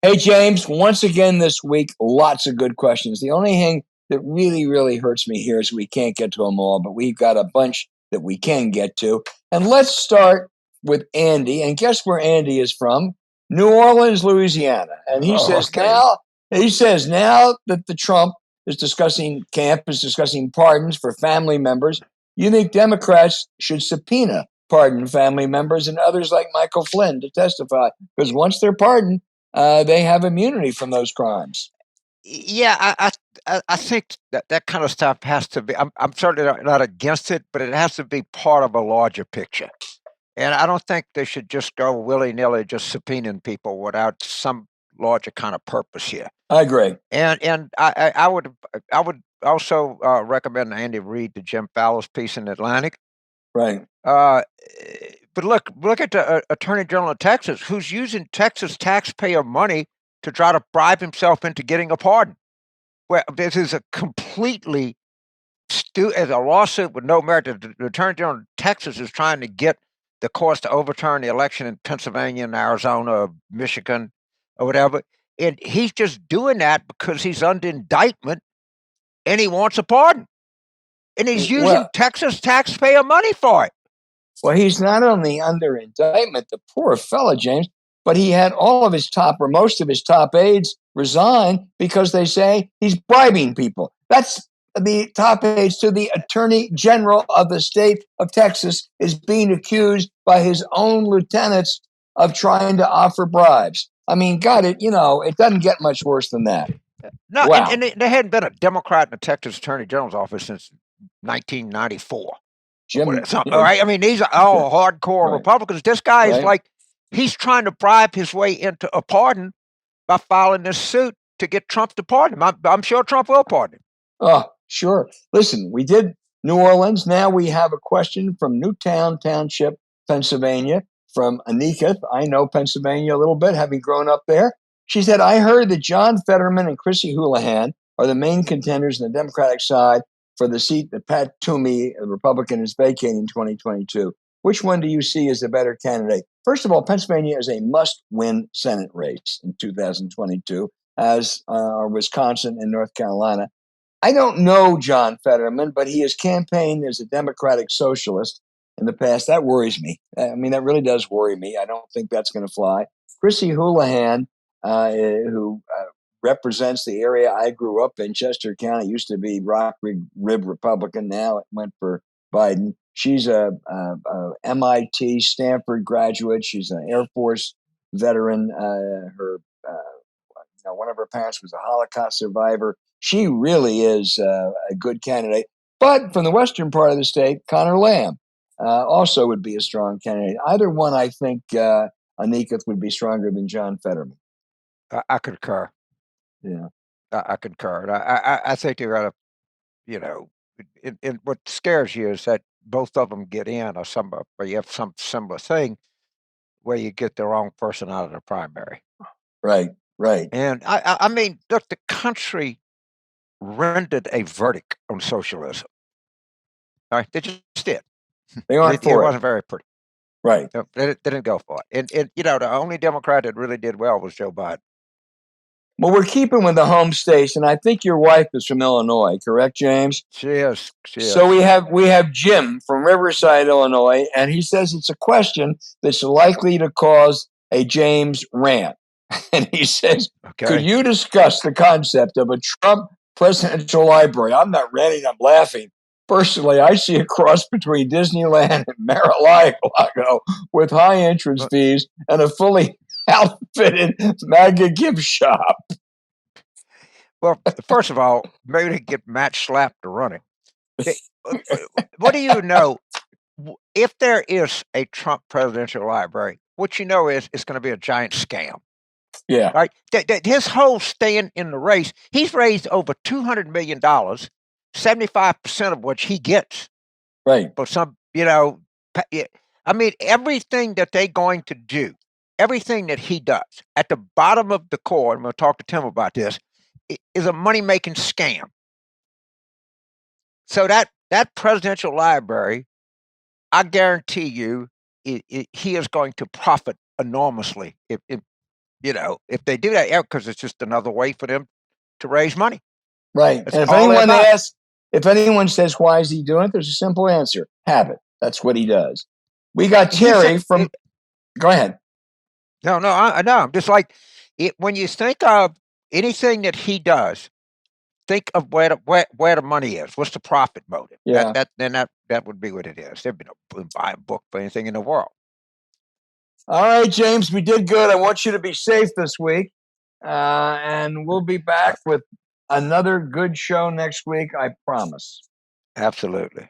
Hey, James, once again this week, lots of good questions. The only thing that really, really hurts me here is we can't get to them all, but we've got a bunch that we can get to. And let's start with Andy. And guess where Andy is from? New Orleans, Louisiana. And Okay. he says now that the Trump camp is discussing pardons for family members, you think Democrats should subpoena pardon family members and others like Michael Flynn to testify? Because once they're pardoned, they have immunity from those crimes. Yeah, I think that kind of stuff has to be. I'm certainly not against it, but it has to be part of a larger picture. And I don't think they should just go willy nilly, just subpoenaing people without some larger kind of purpose here. I agree. And I would also recommend Andy read the Jim Fowler's piece in Atlantic. Right. But look at the Attorney General of Texas, who's using Texas taxpayer money to try to bribe himself into getting a pardon. Well, this is a completely as a lawsuit with no merit. The Attorney General of Texas is trying to get the courts to overturn the election in Pennsylvania and Arizona or Michigan or whatever. And he's just doing that because he's under indictment and he wants a pardon. And he's using Texas taxpayer money for it. Well, he's not only under indictment, the poor fellow, James, but he had all of his top or most of his top aides resign because they say he's bribing people. That's the top aides to the Attorney General of the state of Texas is being accused by his own lieutenants of trying to offer bribes. I mean, it doesn't get much worse than that. No, wow. and there hadn't been a Democrat in the Texas Attorney General's office since 1994. Jim, all right. I mean, these are all hardcore Republicans. This guy is like, he's trying to bribe his way into a pardon by filing this suit to get Trump to pardon him. I'm sure Trump will pardon him. Oh, sure. Listen, we did New Orleans. Now we have a question from Newtown Township, Pennsylvania, from Anika. I know Pennsylvania a little bit, having grown up there. She said, I heard that John Fetterman and Chrissy Houlihan are the main contenders on the Democratic side for the seat that Pat Toomey, a Republican, is vacating in 2022. Which one do you see as the better candidate? First of all, Pennsylvania is a must-win Senate race in 2022, as are Wisconsin and North Carolina. I don't know John Fetterman, but he has campaigned as a Democratic socialist in the past. That worries me. I mean, that really does worry me. I don't think that's going to fly. Chrissy Houlihan, who represents the area I grew up in, Chester County, used to be Rock Rib Republican. Now it went for Biden. She's a MIT, Stanford graduate. She's an Air Force veteran. One of her parents was a Holocaust survivor. She really is a good candidate. But from the western part of the state, Connor Lamb also would be a strong candidate. Either one, I think, Anika, would be stronger than John Fetterman. I concur. Yeah, I concur. I think you're at what scares you is that both of them get in, or you have some similar thing where you get the wrong person out of the primary. Right. And I mean, look, the country rendered a verdict on socialism. All right, they just did. They aren't for it. It wasn't very pretty. Right. They didn't go for it. And the only Democrat that really did well was Joe Biden. Well, we're keeping with the home states, and I think your wife is from Illinois, correct, James? She is. So we have Jim from Riverside, Illinois, and he says it's a question that's likely to cause a James rant. And he says, Could you discuss the concept of a Trump presidential library? I'm not ranting, I'm laughing. Personally, I see a cross between Disneyland and Mar-a-Lago with high entrance fees and a fully outfitted MAGA gift shop. Well, first of all, maybe they get match slapped to running. What do you know? If there is a Trump presidential library, what you know is it's going to be a giant scam. Yeah. Right. His whole staying in the race, he's raised over $200 million, 75% of which he gets. Right. But I mean, everything that they're going to do, everything that he does at the bottom of the core, and I'm going to talk to Tim about this, is a money-making scam. So that presidential library, I guarantee you, he is going to profit enormously if if they do that, because it's just another way for them to raise money. Right. That's And if all anyone asks, if anyone says, why is he doing it? There's a simple answer. Habit. That's what he does. We got Terry from, go ahead. No, I know. I'm just like, when you think of anything that he does, think of where the money is. What's the profit motive? Yeah. That would be what it is. There'd be no buy a book for anything in the world. All right, James, we did good. I want you to be safe this week. And we'll be back with another good show next week, I promise. Absolutely.